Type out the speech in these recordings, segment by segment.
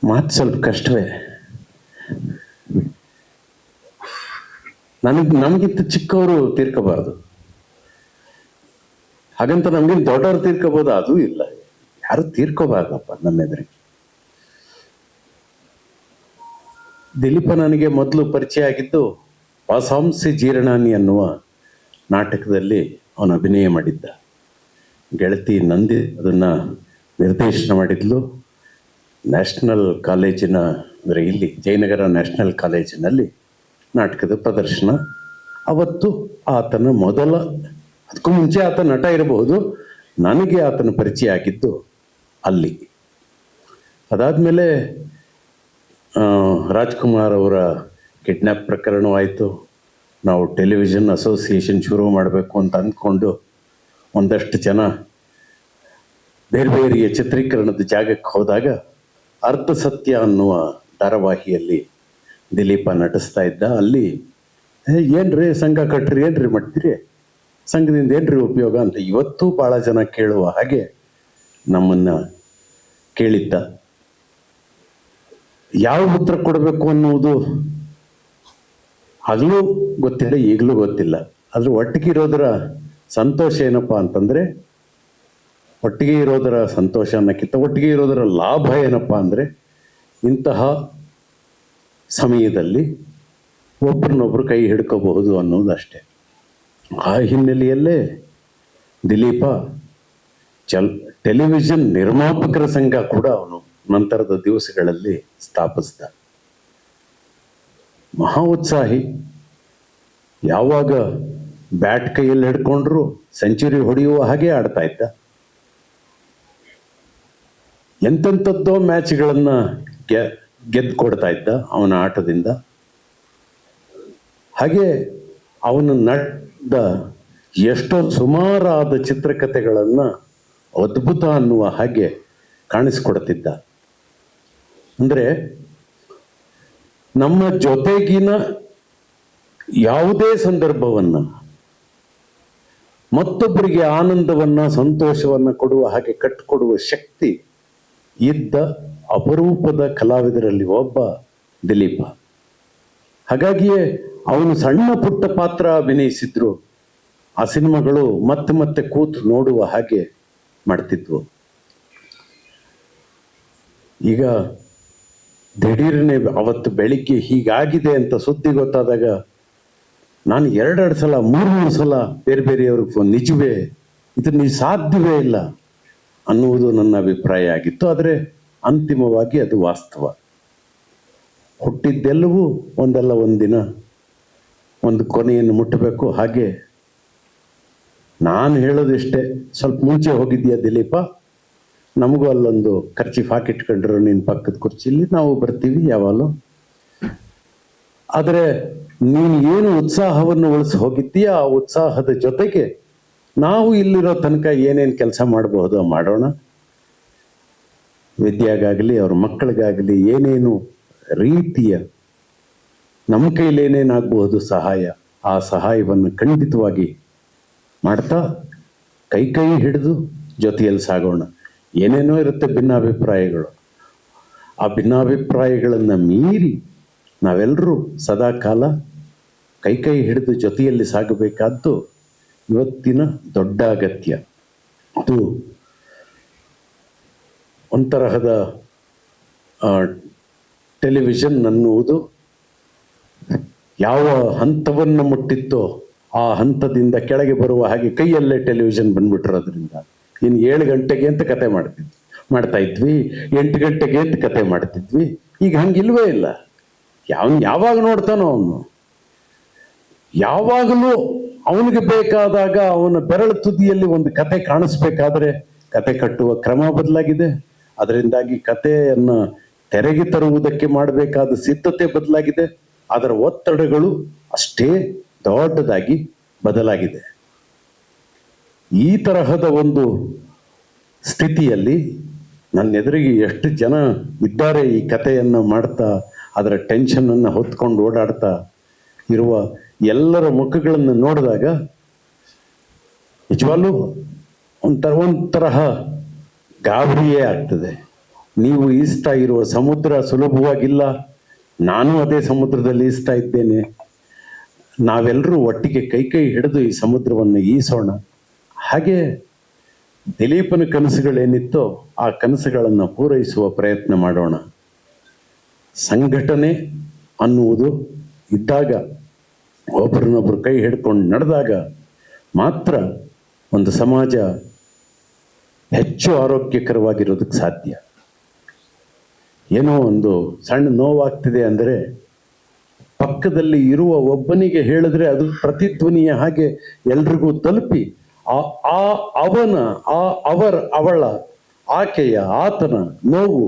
ಮಾತು ಸ್ವಲ್ಪ ಕಷ್ಟವೇ. ನಮಗಿಂತ ಚಿಕ್ಕವರು ತೀರ್ಕೋಬಾರ್ದು, ಹಾಗಂತ ನಮ್ಗಿಂತ ದೊಡ್ಡವರು ತೀರ್ಕೋಬಹುದು, ಅದೂ ಇಲ್ಲ. ಯಾರು ತೀರ್ಕೋಬಾರ್ದಪ್ಪ ನಮ್ಮ ಎದುರಿಗೆ. ದಿಲೀಪ ನನಗೆ ಮೊದಲು ಪರಿಚಯ ಆಗಿದ್ದು ವಾಸಾಂಸಿ ಜೀರ್ಣಾನಿ ಅನ್ನುವ ನಾಟಕದಲ್ಲಿ ಅವನು ಅಭಿನಯ ಮಾಡಿದ್ದ. ಗೆಳತಿ ನಂದಿ ಅದನ್ನ ನಿರ್ದೇಶನ ಮಾಡಿದ್ಲು. ನ್ಯಾಷನಲ್ ಕಾಲೇಜಿನ, ಅಂದರೆ ಇಲ್ಲಿ ಜಯನಗರ ನ್ಯಾಷನಲ್ ಕಾಲೇಜಿನಲ್ಲಿ ನಾಟಕದ ಪ್ರದರ್ಶನ. ಅವತ್ತು ಆತನ ಮೊದಲ, ಅದಕ್ಕೂ ಮುಂಚೆ ಆತ ನಟ ಇರಬಹುದು, ನನಗೆ ಆತನ ಪರಿಚಯ ಆಗಿದ್ದು ಅಲ್ಲಿ. ಅದಾದಮೇಲೆ ರಾಜ್ಕುಮಾರ್ ಅವರ ಕಿಡ್ನ್ಯಾಪ್ ಪ್ರಕರಣವಾಯಿತು. ನಾವು ಟೆಲಿವಿಷನ್ ಅಸೋಸಿಯೇಷನ್ ಶುರು ಮಾಡಬೇಕು ಅಂತ ಅಂದ್ಕೊಂಡು ಒಂದಷ್ಟು ಜನ ಬೇರೆ ಬೇರೆಯ ಚಿತ್ರೀಕರಣದ ಜಾಗಕ್ಕೆ ಹೋದಾಗ ಅರ್ಧ ಸತ್ಯ ಅನ್ನುವ ಧಾರಾವಾಹಿಯಲ್ಲಿ ದಿಲೀಪ ನಟಿಸ್ತಾ ಇದ್ದ. ಅಲ್ಲಿ ಏನ್ರಿ ಸಂಘ ಕಟ್ರಿ, ಏನ್ರಿ ಮಾಡ್ತೀರಿ, ಸಂಘದಿಂದ ಏನ್ರಿ ಉಪಯೋಗ ಅಂತ ಇವತ್ತು ಭಾಳ ಜನ ಕೇಳುವ ಹಾಗೆ ನಮ್ಮನ್ನು ಕೇಳಿದ್ದ. ಯಾವ ಉತ್ತರ ಕೊಡಬೇಕು ಅನ್ನುವುದು ಆಗಲೂ ಗೊತ್ತಿಲ್ಲ, ಈಗಲೂ ಗೊತ್ತಿಲ್ಲ. ಆದ್ರೆ ಒಟ್ಟಿಗೆ ಇರೋದರ ಸಂತೋಷ ಏನಪ್ಪ ಅಂತಂದ್ರೆ, ಒಟ್ಟಿಗೆ ಇರೋದರ ಸಂತೋಷ ಅನ್ನಕ್ಕಿಂತ ಒಟ್ಟಿಗೆ ಇರೋದರ ಲಾಭ ಏನಪ್ಪ ಅಂದರೆ, ಇಂತಹ ಸಮಯದಲ್ಲಿ ಒಬ್ಬರನ್ನೊಬ್ರು ಕೈ ಹಿಡ್ಕೋಬಹುದು ಅನ್ನೋದಷ್ಟೇ. ಆ ಹಿನ್ನೆಲೆಯಲ್ಲೇ ದಿಲೀಪ ಟೆಲಿವಿಷನ್ ನಿರ್ಮಾಪಕರ ಸಂಘ ಕೂಡ ಅವನು ನಂತರದ ದಿವಸಗಳಲ್ಲಿ ಸ್ಥಾಪಿಸಿದ. ಮಹಾ ಉತ್ಸಾಹಿ. ಯಾವಾಗ ಬ್ಯಾಟ್ ಕೈಯಲ್ಲಿ ಹಿಡ್ಕೊಂಡ್ರು ಸೆಂಚುರಿ ಹೊಡೆಯುವ ಹಾಗೆ ಆಡ್ತಾ ಇದ್ದ. ಎಂತೆಂಥದ್ದೋ ಮ್ಯಾಚ್ಗಳನ್ನ ಗೆದ್ದು ಕೊಡ್ತಾ ಇದ್ದ ಅವನ ಆಟದಿಂದ. ಹಾಗೆ ಅವನು ನಡೆದ ಎಷ್ಟೋ ಸುಮಾರಾದ ಚಿತ್ರಕಥೆಗಳನ್ನ ಅದ್ಭುತ ಅನ್ನುವ ಹಾಗೆ ಕಾಣಿಸ್ಕೊಡ್ತಿದ್ದ. ಅಂದ್ರೆ ನಮ್ಮ ಜೊತೆಗಿನ ಯಾವುದೇ ಸಂದರ್ಭವನ್ನ ಮತ್ತೊಬ್ಬರಿಗೆ ಆನಂದವನ್ನ ಸಂತೋಷವನ್ನ ಕೊಡುವ ಹಾಗೆ ಕಟ್ಟಿಕೊಡುವ ಶಕ್ತಿ ಇದ್ದ ಅಪರೂಪದ ಕಲಾವಿದರಲ್ಲಿ ಒಬ್ಬ ದಿಲೀಪ. ಹಾಗಾಗಿಯೇ ಅವನು ಸಣ್ಣ ಪುಟ್ಟ ಪಾತ್ರ ಅಭಿನಯಿಸಿದ್ರು ಆ ಸಿನಿಮಾಗಳು ಮತ್ತೆ ಮತ್ತೆ ಕೂತು ನೋಡುವ ಹಾಗೆ ಮಾಡ್ತಿದ್ವು. ಈಗ ದಿಢೀರನೆ ಅವತ್ತು ಬೆಳಿಗ್ಗೆ ಹೀಗಾಗಿದೆ ಅಂತ ಸುದ್ದಿ ಗೊತ್ತಾದಾಗ ನಾನು ಎರಡೆರಡು ಸಲ, ಮೂರು ಸಲ ಬೇರೆ ಬೇರೆಯವ್ರಿಗೆ ಫೋನ್, ನಿಜವೇ ಇದು ಸಾಧ್ಯವೇ ಇಲ್ಲ ಅನ್ನುವುದು ನನ್ನ ಅಭಿಪ್ರಾಯ ಆಗಿತ್ತು. ಆದರೆ ಅಂತಿಮವಾಗಿ ಅದು ವಾಸ್ತವ. ಹುಟ್ಟಿದ್ದೆಲ್ಲವೂ ಒಂದಲ್ಲ ಒಂದಿನ ಒಂದು ಕೊನೆಯನ್ನು ಮುಟ್ಟಬೇಕು. ಹಾಗೆ ನಾನು ಹೇಳೋದಿಷ್ಟೇ, ಸ್ವಲ್ಪ ಮುಂಚೆ ಹೋಗಿದ್ದೀಯಾ ದಿಲೀಪ, ನಮಗೂ ಅಲ್ಲೊಂದು ಖರ್ಚಿಫ್ ಹಾಕಿಟ್ಕೊಂಡ್ರು ನಿನ್ನ ಪಕ್ಕದ ಕುರ್ಚಿಲಿ, ನಾವು ಬರ್ತೀವಿ ಯಾವಾಗಲೂ. ಆದರೆ ನೀನು ಏನು ಉತ್ಸಾಹವನ್ನು ಉಳಿಸಿ ಹೋಗಿದ್ದೀಯಾ, ಆ ಉತ್ಸಾಹದ ಜೊತೆಗೆ ನಾವು ಇಲ್ಲಿರೋ ತನಕ ಏನೇನು ಕೆಲಸ ಮಾಡಬಹುದು ಮಾಡೋಣ. ವಿದ್ಯಾಗಾಗಲಿ ಅವ್ರ ಮಕ್ಕಳಿಗಾಗಲಿ ಏನೇನು ರೀತಿಯ ನಮ್ಮ ಕೈಲಿ ಏನೇನಾಗಬಹುದು ಸಹಾಯ, ಆ ಸಹಾಯವನ್ನು ಖಂಡಿತವಾಗಿ ಮಾಡ್ತಾ ಕೈ ಕೈ ಹಿಡಿದು ಜೊತೆಯಲ್ಲಿ ಸಾಗೋಣ. ಏನೇನೋ ಇರುತ್ತೆ ಭಿನ್ನಾಭಿಪ್ರಾಯಗಳು, ಆ ಭಿನ್ನಾಭಿಪ್ರಾಯಗಳನ್ನು ಮೀರಿ ನಾವೆಲ್ಲರೂ ಸದಾ ಕಾಲ ಕೈ ಕೈ ಹಿಡಿದು ಜೊತೆಯಲ್ಲಿ ಸಾಗಬೇಕಾದ್ದು ಇವತ್ತಿನ ದೊಡ್ಡ ಅಗತ್ಯ. ಅದು ಒಂತರಹದ ಟೆಲಿವಿಷನ್ ಅನ್ನುವುದು ಯಾವ ಹಂತವನ್ನು ಮುಟ್ಟಿತ್ತೋ ಆ ಹಂತದಿಂದ ಕೆಳಗೆ ಬರುವ ಹಾಗೆ ಕೈಯಲ್ಲೇ ಟೆಲಿವಿಷನ್ ಬಂದ್ಬಿಟ್ಟಿರೋದ್ರಿಂದ ಇನ್ನು 7 ಗಂಟೆಗೆ ಅಂತ ಕತೆ ಮಾಡ್ತಾ ಇದ್ವಿ, 8 ಗಂಟೆಗೆ ಅಂತ ಕತೆ ಮಾಡ್ತಿದ್ವಿ. ಈಗ ಹಂಗಿಲ್ವೇ ಇಲ್ಲ. ಯಾವಾಗ ನೋಡ್ತಾನೋ ಅವನು, ಯಾವಾಗಲೂ ಅವನಿಗೆ ಬೇಕಾದಾಗ ಅವನ ಬೆರಳು ತುದಿಯಲ್ಲಿ ಒಂದು ಕತೆ ಕಾಣಿಸ್ಬೇಕಾದ್ರೆ ಕತೆ ಕಟ್ಟುವ ಕ್ರಮ ಬದಲಾಗಿದೆ. ಅದರಿಂದಾಗಿ ಕಥೆಯನ್ನ ತೆರೆಗೆ ತರುವುದಕ್ಕೆ ಮಾಡಬೇಕಾದ ಸಿದ್ಧತೆ ಬದಲಾಗಿದೆ. ಅದರ ಒತ್ತಡಗಳು ಅಷ್ಟೇ ದೊಡ್ಡದಾಗಿ ಬದಲಾಗಿದೆ. ಈ ತರಹದ ಒಂದು ಸ್ಥಿತಿಯಲ್ಲಿ ನನ್ನ ಎದುರಿಗೆ ಎಷ್ಟು ಜನ ಇದ್ದಾರೆ ಈ ಕಥೆಯನ್ನು ಮಾಡ್ತಾ ಅದರ ಟೆನ್ಷನನ್ನು ಹೊತ್ಕೊಂಡು ಓಡಾಡ್ತಾ ಇರುವ ಎಲ್ಲರ ಮುಖಗಳನ್ನು ನೋಡಿದಾಗ ನಿಜವಾಗ್ಲೂ ಒಂಥರಹ ಗಾಬರಿಯೇ ಆಗ್ತದೆ. ನೀವು ಈಸ್ತಾ ಇರುವ ಸಮುದ್ರ ಸುಲಭವಾಗಿಲ್ಲ, ನಾನು ಅದೇ ಸಮುದ್ರದಲ್ಲಿ ಈಸ್ತಾ ಇದ್ದೇನೆ. ನಾವೆಲ್ಲರೂ ಒಟ್ಟಿಗೆ ಕೈ ಕೈ ಹಿಡಿದು ಈ ಸಮುದ್ರವನ್ನು ಈಸೋಣ. ಹಾಗೆ ದಿಲೀಪನ ಕನಸುಗಳೇನಿತ್ತೋ ಆ ಕನಸುಗಳನ್ನು ಪೂರೈಸುವ ಪ್ರಯತ್ನ ಮಾಡೋಣ. ಸಂಘಟನೆ ಅನ್ನುವುದು ಇದ್ದಾಗ, ಒಬ್ಬರನ್ನೊಬ್ಬರು ಕೈ ಹಿಡ್ಕೊಂಡು ನಡೆದಾಗ ಮಾತ್ರ ಒಂದು ಸಮಾಜ ಹೆಚ್ಚು ಆರೋಗ್ಯಕರವಾಗಿರೋದಕ್ಕೆ ಸಾಧ್ಯ. ಏನೋ ಒಂದು ಸಣ್ಣ ನೋವಾಗ್ತಿದೆ ಅಂದರೆ ಪಕ್ಕದಲ್ಲಿ ಇರುವ ಒಬ್ಬನಿಗೆ ಹೇಳಿದ್ರೆ ಅದು ಪ್ರತಿಧ್ವನಿಯ ಹಾಗೆ ಎಲ್ರಿಗೂ ತಲುಪಿ ಅವಳ ಆಕೆಯ ಆತನ ನೋವು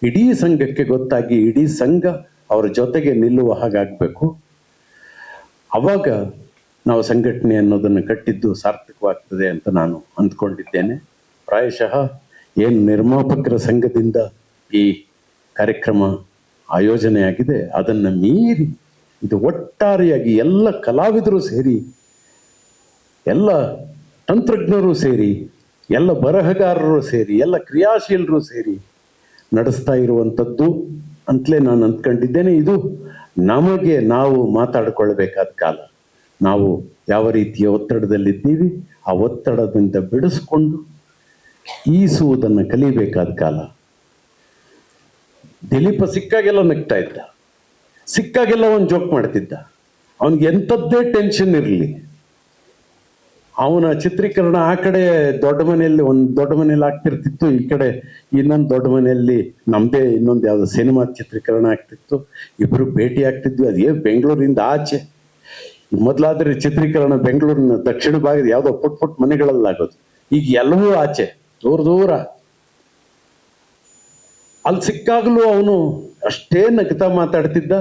ಇಡೀ ಸಂಘಕ್ಕೆ ಗೊತ್ತಾಗಿ ಇಡೀ ಸಂಘ ಅವರ ಜೊತೆಗೆ ನಿಲ್ಲುವ ಹಾಗಾಗಬೇಕು. ಅವಾಗ ನಾವು ಸಂಘಟನೆ ಅನ್ನೋದನ್ನು ಕಟ್ಟಿದ್ದು ಸಾರ್ಥಕವಾಗ್ತದೆ ಅಂತ ನಾನು ಅಂದ್ಕೊಂಡಿದ್ದೇನೆ. ಪ್ರಾಯಶಃ ಏನು ನಿರ್ಮಾಪಕರ ಸಂಘದಿಂದ ಈ ಕಾರ್ಯಕ್ರಮ ಆಯೋಜನೆಯಾಗಿದೆ, ಅದನ್ನು ಮೀರಿ ಇದು ಒಟ್ಟಾರೆಯಾಗಿ ಎಲ್ಲ ಕಲಾವಿದರು ಸೇರಿ, ಎಲ್ಲ ತಂತ್ರಜ್ಞರು ಸೇರಿ, ಎಲ್ಲ ಬರಹಗಾರರು ಸೇರಿ, ಎಲ್ಲ ಕ್ರಿಯಾಶೀಲರು ಸೇರಿ ನಡೆಸ್ತಾ ಇರುವಂಥದ್ದು ಅಂತಲೇ ನಾನು ಅಂದ್ಕೊಂಡಿದ್ದೇನೆ. ಇದು ನಮಗೆ ನಾವು ಮಾತಾಡಿಕೊಳ್ಬೇಕಾದ ಕಾಲ. ನಾವು ಯಾವ ರೀತಿಯ ಒತ್ತಡದಲ್ಲಿದ್ದೀವಿ, ಆ ಒತ್ತಡದಿಂದ ಬಿಡಿಸ್ಕೊಂಡು ಈಸುವುದನ್ನು ಕಲಿಬೇಕಾದ ಕಾಲ. ದಿಲೀಪ ಸಿಕ್ಕಾಗೆಲ್ಲ ನಗ್ತಾ ಇದ್ದ, ಸಿಕ್ಕಾಗೆಲ್ಲ ಒಂದು ಜೋಕ್ ಮಾಡ್ತಿದ್ದ. ಅವನಿಗೆ ಎಂಥದ್ದೇ ಟೆನ್ಷನ್ ಇರಲಿ, ಅವನ ಚಿತ್ರೀಕರಣ ಆ ಕಡೆ ದೊಡ್ಡ ಮನೆಯಲ್ಲಿ ಒಂದು ದೊಡ್ಡ ಮನೆಯಲ್ಲಿ ಆಗ್ತಿರ್ತಿತ್ತು, ಈ ಕಡೆ ಇನ್ನೊಂದು ದೊಡ್ಡ ಮನೆಯಲ್ಲಿ ನಮ್ಮದೇ ಇನ್ನೊಂದು ಯಾವುದೋ ಸಿನಿಮಾ ಚಿತ್ರೀಕರಣ ಆಗ್ತಿತ್ತು. ಇಬ್ಬರು ಭೇಟಿ ಆಗ್ತಿದ್ವಿ. ಅದೇ ಬೆಂಗಳೂರಿಂದ ಆಚೆ. ಮೊದಲಾದ್ರೆ ಚಿತ್ರೀಕರಣ ಬೆಂಗಳೂರಿನ ದಕ್ಷಿಣ ಭಾಗದ ಯಾವುದೋ ಪುಟ್ ಮನೆಗಳಲ್ಲಾಗೋದು. ಈಗ ಎಲ್ಲವೂ ಆಚೆ, ದೂರ ದೂರ. ಅಲ್ಲಿ ಸಿಕ್ಕಾಗಲೂ ಅವನು ಅಷ್ಟೇ ನಗ್ತಾ ಮಾತಾಡ್ತಿದ್ದ.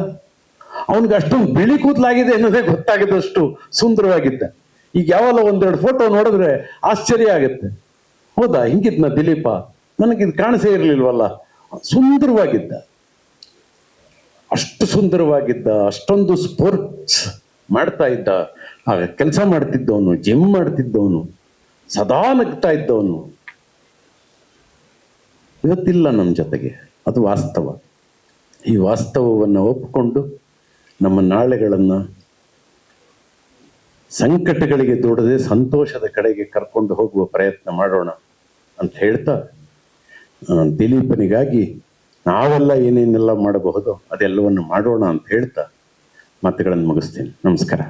ಅವನಿಗೆ ಅಷ್ಟೊಂದು ಬಿಳಿ ಕೂದಲಾಗಿದೆ ಅನ್ನೋದೇ ಗೊತ್ತಾಗದಷ್ಟು ಸುಂದರವಾಗಿದ್ದ. ಈಗ ಯಾವಲ್ಲ ಒಂದೆರಡು ಫೋಟೋ ನೋಡಿದ್ರೆ ಆಶ್ಚರ್ಯ ಆಗುತ್ತೆ. ಹೌದಾ, ಹಿಂಗಿದ್ನ ದಿಲೀಪ, ನನಗಿದು ಕಾಣಿಸೇ ಇರಲಿಲ್ವಲ್ಲ. ಸುಂದರವಾಗಿದ್ದ, ಅಷ್ಟು ಸುಂದರವಾಗಿದ್ದ, ಅಷ್ಟೊಂದು ಸ್ಪೋರ್ಟ್ಸ್ ಮಾಡ್ತಾ ಇದ್ದ, ಕೆಲಸ ಮಾಡ್ತಿದ್ದವನು, ಜಿಮ್ ಮಾಡ್ತಿದ್ದವನು, ಸದಾ ನಗ್ತಾ ಇದ್ದವನು. ಇವತ್ತಿಲ್ಲ ನಮ್ಮ ಜೊತೆಗೆ, ಅದು ವಾಸ್ತವ. ಈ ವಾಸ್ತವವನ್ನು ಒಪ್ಪಿಕೊಂಡು ನಮ್ಮ ನಾಳೆಗಳನ್ನು ಸಂಕಟಗಳಿಗೆ ದೂಡದೆ ಸಂತೋಷದ ಕಡೆಗೆ ಕರ್ಕೊಂಡು ಹೋಗುವ ಪ್ರಯತ್ನ ಮಾಡೋಣ ಅಂತ ಹೇಳ್ತಾ, ದಿಲೀಪನಿಗಾಗಿ ನಾವೆಲ್ಲ ಏನೇನೆಲ್ಲ ಮಾಡಬಹುದೋ ಅದೆಲ್ಲವನ್ನು ಮಾಡೋಣ ಅಂತ ಹೇಳ್ತಾ ಮಾತುಗಳನ್ನು ಮುಗಿಸ್ತೀನಿ. ನಮಸ್ಕಾರ.